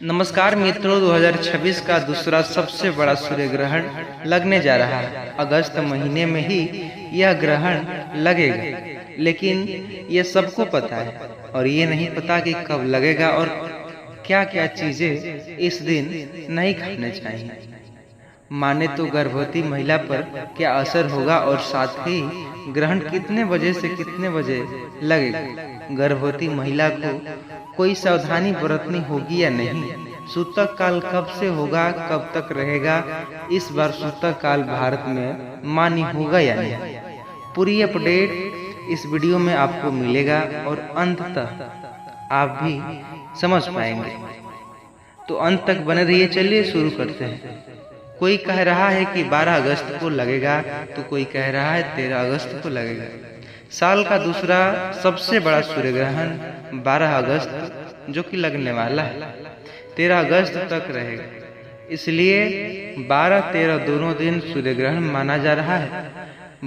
नमस्कार मित्रों, 2026 का दूसरा सबसे बड़ा सूर्य ग्रहण लगने जा रहा है। अगस्त महीने में ही यह ग्रहण लगेगा, लेकिन ये सबको पता है और ये नहीं पता कि कब लगेगा और क्या क्या चीजें इस दिन नहीं खाने चाहिए। माने तो गर्भवती महिला पर क्या असर होगा और साथ ही ग्रहण कितने बजे से कितने बजे लगेगा। गर्भवती महिला को कोई सावधानी बरतनी होगी या नहीं। सूतक काल कब से होगा, कब तक रहेगा, इस बार सूतक काल भारत में मान्य होगा या नहीं, पूरी अपडेट इस वीडियो में आपको मिलेगा और अंततः आप भी समझ पाएंगे। तो अंत तक बने रहिए। चलिए शुरू करते हैं। कोई कह रहा है कि 12 अगस्त को लगेगा, तो कोई कह रहा है 13 अगस्त को लगेगा। साल का दूसरा सबसे बड़ा सूर्य ग्रहण 12 अगस्त जो कि लगने वाला है, 13 अगस्त तक रहेगा। इसलिए 12-13 दोनों दिन सूर्य ग्रहण माना जा रहा है।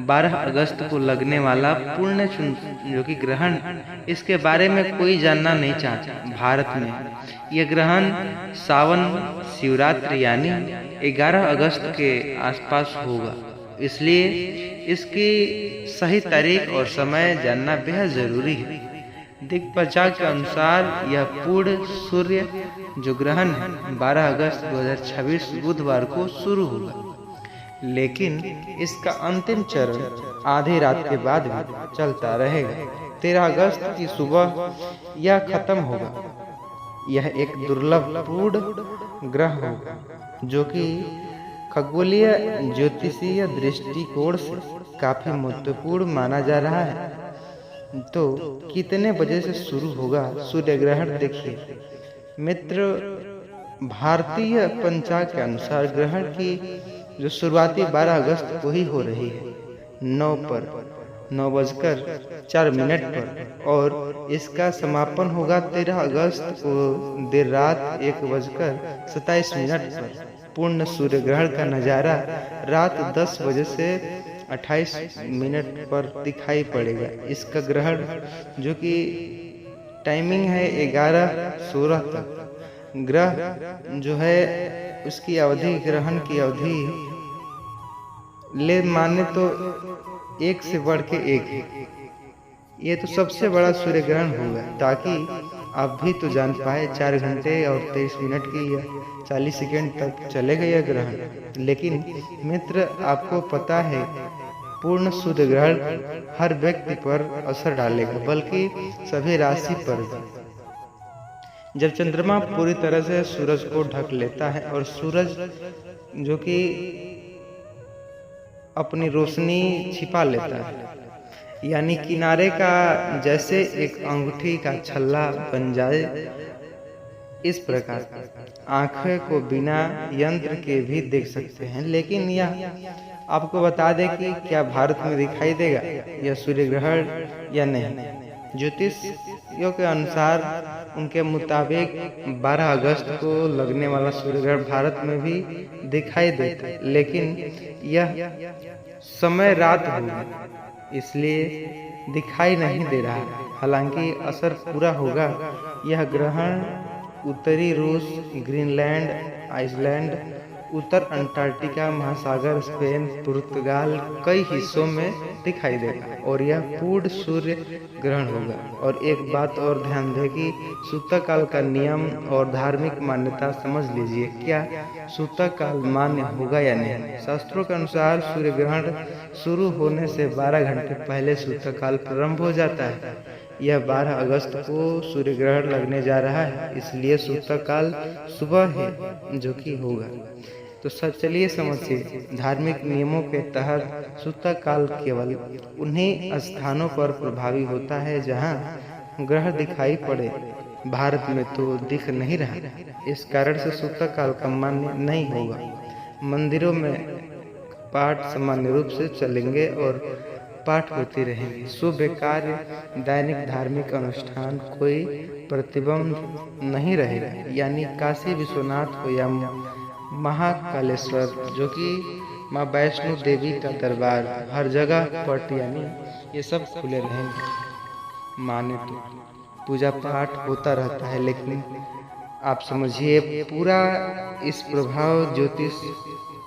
12 अगस्त को लगने वाला पूर्ण जो कि ग्रहण, इसके बारे में कोई जानना नहीं चाहता। भारत में यह ग्रहण सावन शिवरात्रि यानी 11 अगस्त के आसपास होगा। इसलिए इसकी सही तारीख और समय जानना बेहद जरूरी है। दिक्पाल के अनुसार यह पूर्ण सूर्य जो ग्रहण है 12 अगस्त 2026 बुधवार को शुरू होगा, लेकिन इसका अंतिम चरण आधी रात के बाद भी चलता रहेगा। 13 अगस्त की सुबह यह खत्म होगा। यह एक दुर्लभ पूर्ण ग्रह होगा जो कि खगोलीय ज्योतिषीय दृष्टिकोण से काफी महत्वपूर्ण माना जा रहा है। तो कितने बजे से शुरू होगा सूर्य ग्रहण, देखिए मित्र। भारतीय पंचांग के अनुसार ग्रहण की जो शुरुआती 12 अगस्त को ही हो रही है, 9:04 पर, और इसका समापन होगा 13 अगस्त को देर रात 1:27 पर। पूर्ण सूर्य ग्रहण का नज़ारा रात 10 बजे से 28 मिनट पर दिखाई पड़ेगा। इसका ग्रहण जो कि टाइमिंग है 11:16 तक। ग्रह जो है उसकी अवधि, ग्रहण की अवधि ले माने तो एक से बढ़ के एक है। ये तो सबसे बड़ा सूर्य ग्रहण होगा, ताकि आप भी तो जान पाए 4 घंटे और 23 मिनट की या 40 सेकेंड तक चलेगा यह ग्रहण। लेकिन मित्र, आपको पता है पूर्ण सूर्य ग्रहण हर व्यक्ति पर असर डालेगा, बल्कि सभी राशि पर भी। जब चंद्रमा पूरी तरह से सूरज को ढक लेता है और सूरज जो कि अपनी रोशनी छिपा लेता है, यानी किनारे का जैसे एक अंगूठी का छल्ला बन जाए, इस प्रकार आंखें को बिना यंत्र के भी देख सकते हैं। लेकिन यह आपको बता दें कि क्या भारत में दिखाई देगा यह सूर्य ग्रहण या नहीं। ज्योतिषियों के अनुसार उनके मुताबिक 12 अगस्त को लगने वाला सूर्य ग्रहण भारत में भी दिखाई देता है, लेकिन यह समय रात होगी, इसलिए दिखाई नहीं दे रहा। हालांकि असर पूरा होगा। यह ग्रहण उत्तरी रूस, ग्रीनलैंड, आइसलैंड, उत्तर अंटार्कटिका महासागर, स्पेन, पुर्तगाल कई हिस्सों में दिखाई देगा और यह पूर्ण सूर्य ग्रहण होगा। और एक बात और ध्यान दें कि सूतक काल का नियम और धार्मिक मान्यता समझ लीजिए। क्या सूतक काल मान्य होगा या नहीं। शास्त्रों के अनुसार सूर्य ग्रहण शुरू होने से 12 घंटे पहले सूतक काल प्रारंभ हो जाता है। यह 12 अगस्त को सूर्य ग्रहण लगने जा रहा है, इसलिए सूतक काल सुबह है जो कि होगा। तो चलिए समझिए, धार्मिक नियमों के तहत सूतक काल केवल उन्हीं स्थानों पर प्रभावी होता है जहां ग्रह दिखाई पड़े। भारत में तो दिख नहीं रहा, इस कारण से सूतक काल का मान्य नहीं होगा। मंदिरों में पाठ सामान्य रूप से चलेंगे और पाठ होती रहेंगे। शुभ कार्य, दैनिक धार्मिक अनुष्ठान कोई प्रतिबंध नहीं रहेगा। यानी काशी विश्वनाथ हो या महाकालेश्वर जो कि माँ वैष्णो देवी का दरबार, हर जगह पट यानी ये सब खुले रहेंगे। माने तो पूजा पाठ होता रहता है, लेकिन आप समझिए पूरा इस प्रभाव ज्योतिष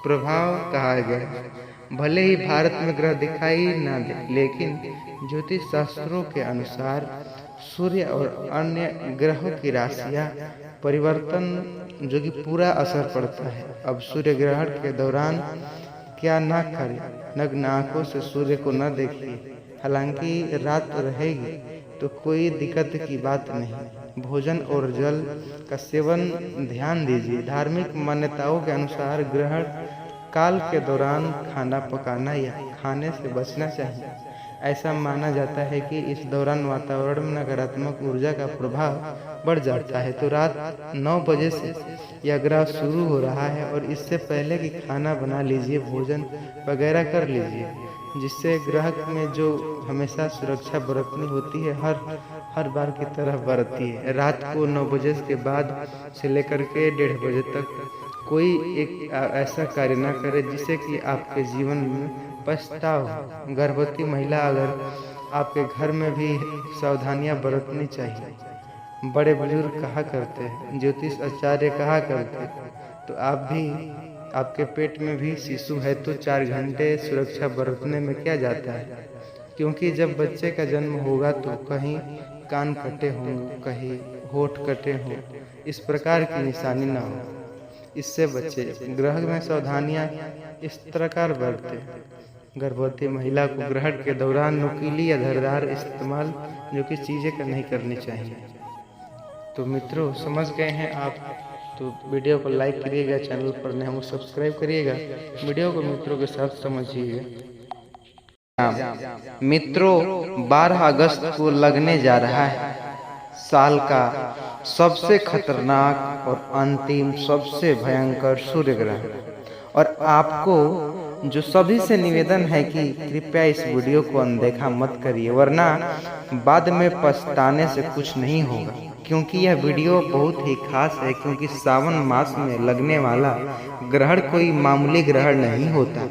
प्रभाव कहा गया। भले ही भारत में ग्रह दिखाई ना दे, लेकिन ज्योतिष शास्त्रों के अनुसार सूर्य और अन्य ग्रहों की राशियां परिवर्तन जो कि पूरा असर पड़ता है। अब सूर्य ग्रहण के दौरान क्या ना करें, नग्न आंखों से सूर्य को न देखिए। हालांकि रात रहेगी तो कोई दिक्कत की बात नहीं। भोजन और जल का सेवन ध्यान दीजिए। धार्मिक मान्यताओं के अनुसार ग्रहण काल के दौरान खाना पकाना या खाने से बचना चाहिए। ऐसा माना जाता है कि इस दौरान वातावरण में नकारात्मक ऊर्जा का प्रभाव बढ़ जाता है। तो रात 9 बजे से यह ग्रह शुरू हो रहा है और इससे पहले कि खाना बना लीजिए, भोजन वगैरह कर लीजिए, जिससे ग्रह में जो हमेशा सुरक्षा बरतनी होती है हर बार की तरह बरती है। रात को 9 बजे के बाद से लेकर के 1:30 बजे तक कोई एक ऐसा कार्य न करे जिससे कि आपके जीवन में पछतावा हो। गर्भवती महिला अगर आपके घर में भी सावधानियां बरतनी चाहिए। बड़े बुजुर्ग कहा करते हैं, ज्योतिष आचार्य कहा करते हैं, तो आप भी आपके पेट में भी शिशु है तो 4 घंटे सुरक्षा बरतने में क्या जाता है। क्योंकि जब बच्चे का जन्म होगा तो कहीं कान कटे होंगे, कहीं होठ कटे हों, इस प्रकार की निशानी ना हो, इससे बच्चे। ग्रह में सावधानियां इस प्रकार बरतें। गर्भवती महिला को ग्रहण के दौरान नुकीली या धारदार इस्तेमाल जो कि चीज़ें नहीं करनी चाहिए। तो मित्रों समझ गए हैं आप, तो वीडियो को लाइक करिएगा, चैनल पर नए हो सब्सक्राइब करिएगा, वीडियो को मित्रों के साथ समझिएगा। मित्रों 12 अगस्त को लगने जा रहा है साल का सबसे खतरनाक और अंतिम सबसे भयंकर सूर्य ग्रहण। और आपको जो सभी से निवेदन है कि कृपया इस वीडियो को अनदेखा मत करिए, वरना बाद में पछताने से कुछ नहीं होगा। क्योंकि यह वीडियो बहुत ही खास है, क्योंकि सावन मास में लगने वाला ग्रहण कोई मामूली ग्रहण नहीं होता।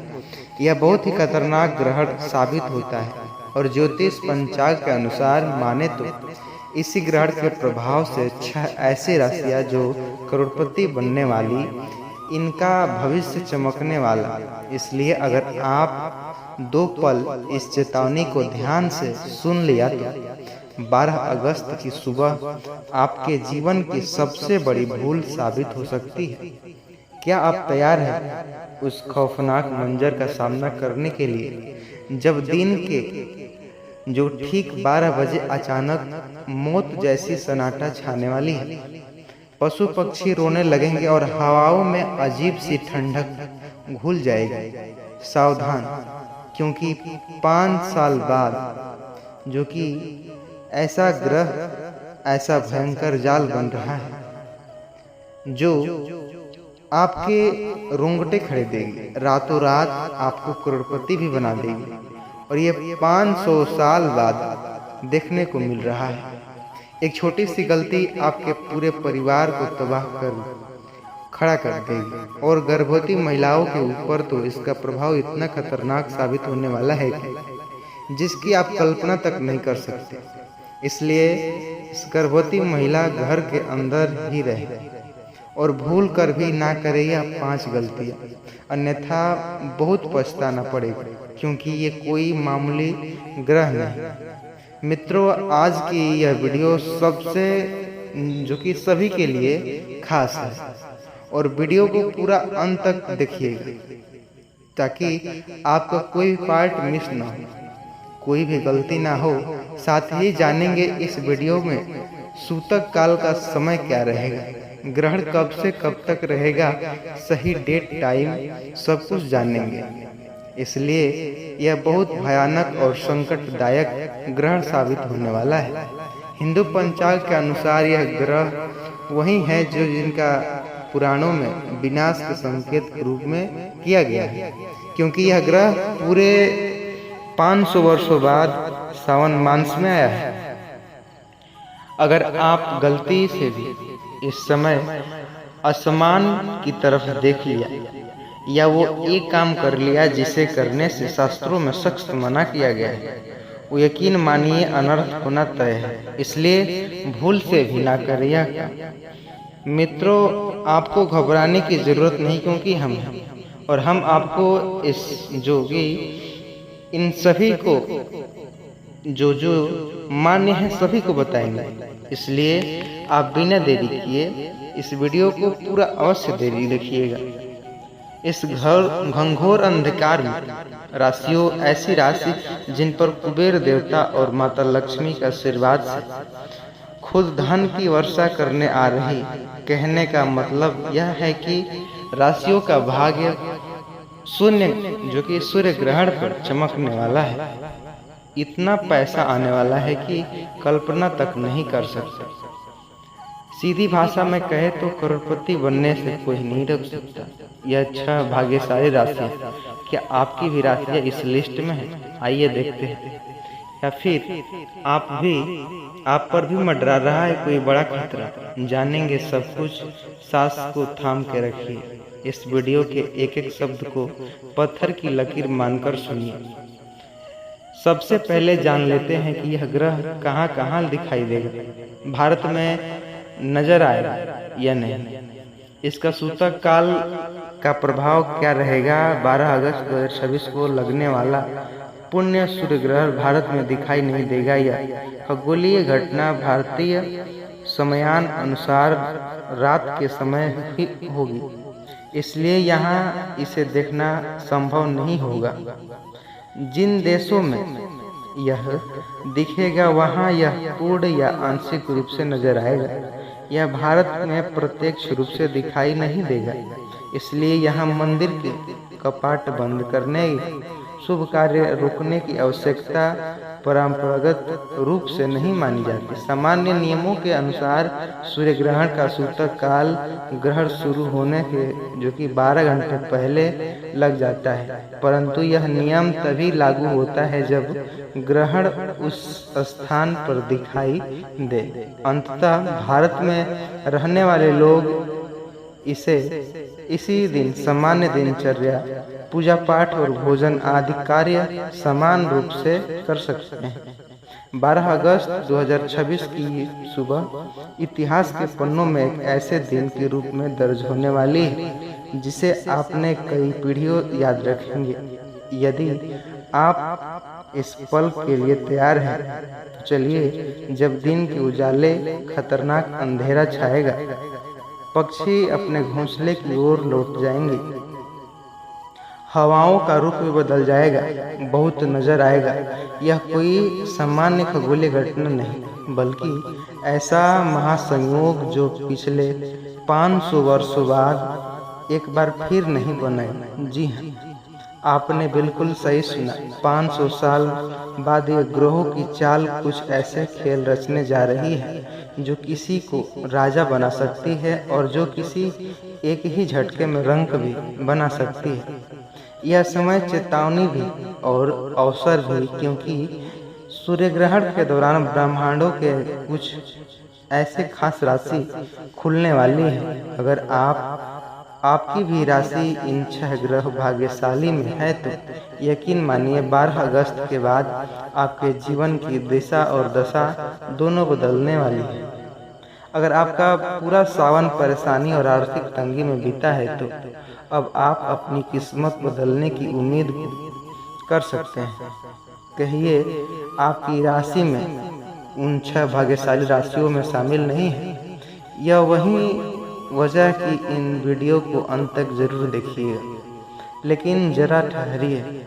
यह बहुत ही खतरनाक ग्रहण साबित होता है। और ज्योतिष पंचांग के अनुसार माने तो इसी ग्रहण के प्रभाव से 6 ऐसी राशियां जो करोड़पति बनने वाली, इनका भविष्य चमकने वाला। इसलिए अगर आप 2 पल इस चेतावनी को ध्यान से सुन लिया तो 12 अगस्त की सुबह आपके जीवन की सबसे बड़ी भूल साबित हो सकती है। क्या आप तैयार हैं उस खौफनाक मंजर का सामना करने के लिए, जब दिन के जो ठीक 12 बजे अचानक मौत जैसी सन्नाटा छाने वाली है। पशु पक्षी रोने लगेंगे और हवाओं में अजीब सी ठंडक घुल जाएगी। सावधान, क्योंकि 5 साल बाद जो कि ऐसा ग्रह, ऐसा भयंकर जाल बन रहा है जो आपके रोंगटे खड़े देगी, रातों रात आपको करोड़पति भी बना देगी। और ये 500 साल बाद देखने को मिल रहा है। एक छोटी सी गलती आपके पूरे परिवार को तबाह कर खड़ा कर देगी। और गर्भवती महिलाओं के ऊपर तो इसका प्रभाव इतना खतरनाक साबित होने वाला है कि जिसकी आप कल्पना तक नहीं कर सकते। इसलिए इस गर्भवती महिला घर के अंदर ही रहे और भूल कर भी ना करे यह 5 गलतियां, अन्यथा बहुत पछताना पड़ेगा, क्योंकि ये कोई मामूली ग्रह नहीं। मित्रों आज की यह वीडियो सबसे जो कि सभी के लिए खास है, और वीडियो को पूरा अंत तक देखिएगा ताकि आपका कोई पार्ट मिस ना हो, कोई भी गलती ना हो। साथ ही जानेंगे इस वीडियो में सूतक काल का समय क्या रहेगा, ग्रहण कब से कब तक रहेगा, सही डेट टाइम सब कुछ जानेंगे। इसलिए यह बहुत भयानक और संकटदायक ग्रहण साबित होने वाला है। हिंदू पंचांग के अनुसार यह ग्रह वही है जो जिनका पुराणों में विनाश के संकेत के रूप में किया गया है, क्योंकि यह ग्रह पूरे 500 वर्षों बाद सावन मास में आया है। अगर आप गलती से भी इस समय आसमान की तरफ देख लिया या वो एक काम कर लिया जिसे करने से शास्त्रों में सख्त मना किया गया है, वो यकीन मानिए अनर्थ होना तय है। इसलिए भूल से भी ना करिए। मित्रों, आपको घबराने की जरूरत नहीं, क्योंकि हम हैं और हम आपको इस जो कि इन सभी को जो मान्य है सभी को बताएंगे। इसलिए आप बिना देरी किए इस वीडियो को पूरा अवश्य देखिएगा। इस घंघोर अंधकार में राशियों, ऐसी राशि जिन पर कुबेर देवता और माता लक्ष्मी का आशीर्वाद से खुद धन की वर्षा करने आ रही। कहने का मतलब यह है कि राशियों का भाग्य शून्य जो कि सूर्य ग्रहण पर चमकने वाला है। इतना पैसा आने वाला है कि कल्पना तक नहीं कर सकते। सीधी भाषा में कहे तो करोड़पति बनने से कोई नहीं रोक सकता। यह 6 भाग्यशाली राशियां, क्या आपकी भी राशियां इस लिस्ट में है? आइए देखते हैं। या फिर आप पर भी मंडरा रहा है कोई बड़ा खतरा? जानेंगे सब कुछ। सांस को थाम के रखिए। इस वीडियो के एक एक शब्द को पत्थर की लकीर मानकर सुनिए। सबसे पहले जान लेते हैं कि यह ग्रह कहाँ कहाँ दिखाई देगा, भारत में नजर आएगा या नहीं। इसका सूतक काल का प्रभाव क्या रहेगा? 12 अगस्त 2026 को लगने वाला पुण्य सूर्य ग्रहण भारत में दिखाई नहीं देगा। यह खगोलीय घटना भारतीय समयान अनुसार रात के समय ही होगी, इसलिए यहाँ इसे देखना संभव नहीं होगा। जिन देशों में यह दिखेगा वहाँ यह पूर्ण या आंशिक रूप से नजर आएगा। यह भारत में प्रत्यक्ष रूप से दिखाई नहीं देगा, इसलिए यहाँ मंदिर के कपाट बंद करने, शुभ कार्य रोकने की आवश्यकता परंपरागत रूप से नहीं मानी जाती। सामान्य नियमों के अनुसार सूर्य ग्रहण का सूतक काल ग्रहण शुरू होने के जो कि 12 घंटे पहले लग जाता है, परंतु यह नियम तभी लागू होता है जब ग्रहण उस स्थान पर दिखाई दे। अंततः भारत में रहने वाले लोग इसी दिन सामान्य दिनचर्या, पूजा पाठ और भोजन आदि कार्य समान रूप से कर सकते हैं। 12 अगस्त 2026 की सुबह इतिहास के पन्नों में एक ऐसे दिन के रूप में दर्ज होने वाली है जिसे आपने कई पीढ़ियों याद रखेंगे। यदि आप इस पल के लिए तैयार हैं तो चलिए, जब दिन के उजाले खतरनाक अंधेरा छाएगा, पक्षी अपने घोंसले की ओर लौट जाएंगे, हवाओं का रुख भी बदल जाएगा, बहुत नजर आएगा। यह कोई सामान्य खगोलीय घटना नहीं, बल्कि ऐसा महासंयोग जो पिछले 500 वर्षों बाद एक बार फिर नहीं बनाए। जी हाँ, आपने बिल्कुल सही सुना। 500 साल बाद ये ग्रहों की चाल कुछ ऐसे खेल रचने जा रही है जो किसी को राजा बना सकती है और जो किसी एक ही झटके में रंक भी बना सकती है। यह समय चेतावनी भी और अवसर भी, क्योंकि सूर्य ग्रहण के दौरान ब्रह्मांडों के कुछ ऐसे खास राशि खुलने वाली है। अगर आपकी भी राशि इन 6 ग्रह भाग्यशाली में है तो यकीन मानिए 12 अगस्त के बाद आपके जीवन की दिशा और दशा दोनों बदलने वाली है। अगर आपका पूरा सावन परेशानी और आर्थिक तंगी में बीता है तो अब आप अपनी किस्मत बदलने की उम्मीद कर सकते हैं। कहिए आपकी राशि में उन 6 भाग्यशाली राशियों में शामिल नहीं है। यह वही वजह कि इन वीडियो को अंत तक जरूर देखिएगा, लेकिन जरा ठहरिए।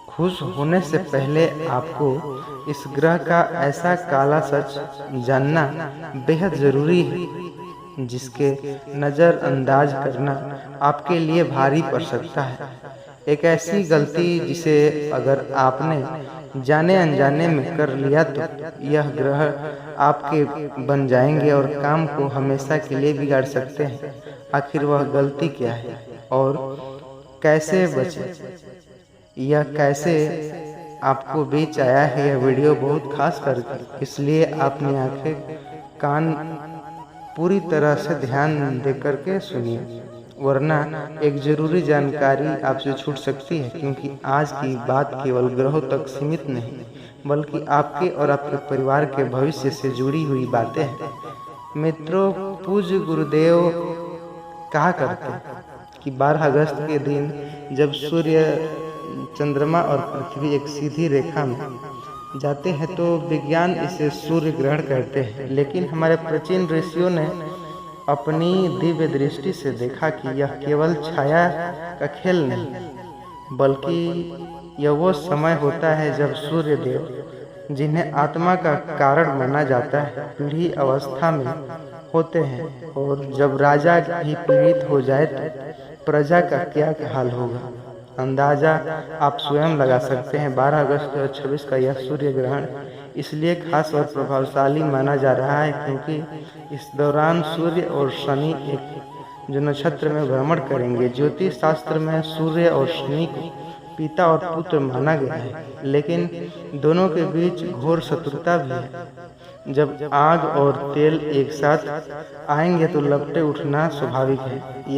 खुश होने से पहले आपको इस ग्रह का ऐसा काला सच जानना बेहद जरूरी है जिसके नज़रअंदाज करना आपके लिए भारी पड़ सकता है। एक ऐसी गलती जिसे अगर आपने जाने अनजाने में कर लिया तो यह ग्रह आपके बन जाएंगे और काम को हमेशा के लिए बिगाड़ सकते हैं। आखिर वह गलती क्या है और कैसे बचे, यह कैसे आपको बीच आया है, यह वीडियो बहुत खास करके इसलिए आपने आंखें कान पूरी तरह से ध्यान दे करके सुनिए, वरना एक जरूरी जानकारी आपसे छूट सकती है। क्योंकि आज की बात केवल ग्रहों तक सीमित नहीं, बल्कि आपके और आपके परिवार के भविष्य से जुड़ी हुई बातें हैं। मित्रों, पूज्य गुरुदेव कहा करते कि 12 अगस्त के दिन जब सूर्य, चंद्रमा और पृथ्वी एक सीधी रेखा में जाते हैं तो विज्ञान इसे सूर्य ग्रहण कहते हैं। लेकिन हमारे प्राचीन ऋषियों ने अपनी दिव्य दृष्टि से देखा कि यह केवल छाया का खेल नहीं, बल्कि यह वो समय होता है जब सूर्य देव, जिन्हें आत्मा का कारण माना जाता है, पीढ़ी अवस्था में होते हैं। और जब राजा भी पीड़ित हो जाए तो प्रजा का क्या हाल होगा, अंदाजा आप स्वयं लगा सकते हैं। 12 अगस्त 2026 का यह सूर्य ग्रहण इसलिए खास और प्रभावशाली माना जा रहा है क्योंकि इस दौरान सूर्य और शनि एक जो नक्षत्र में भ्रमण करेंगे। ज्योतिष शास्त्र में सूर्य और शनि को पिता और पुत्र माना गया है, लेकिन दोनों के बीच घोर शत्रुता भी है। जब आग और तेल एक साथ आएंगे तो लपटे उठना स्वाभाविक है।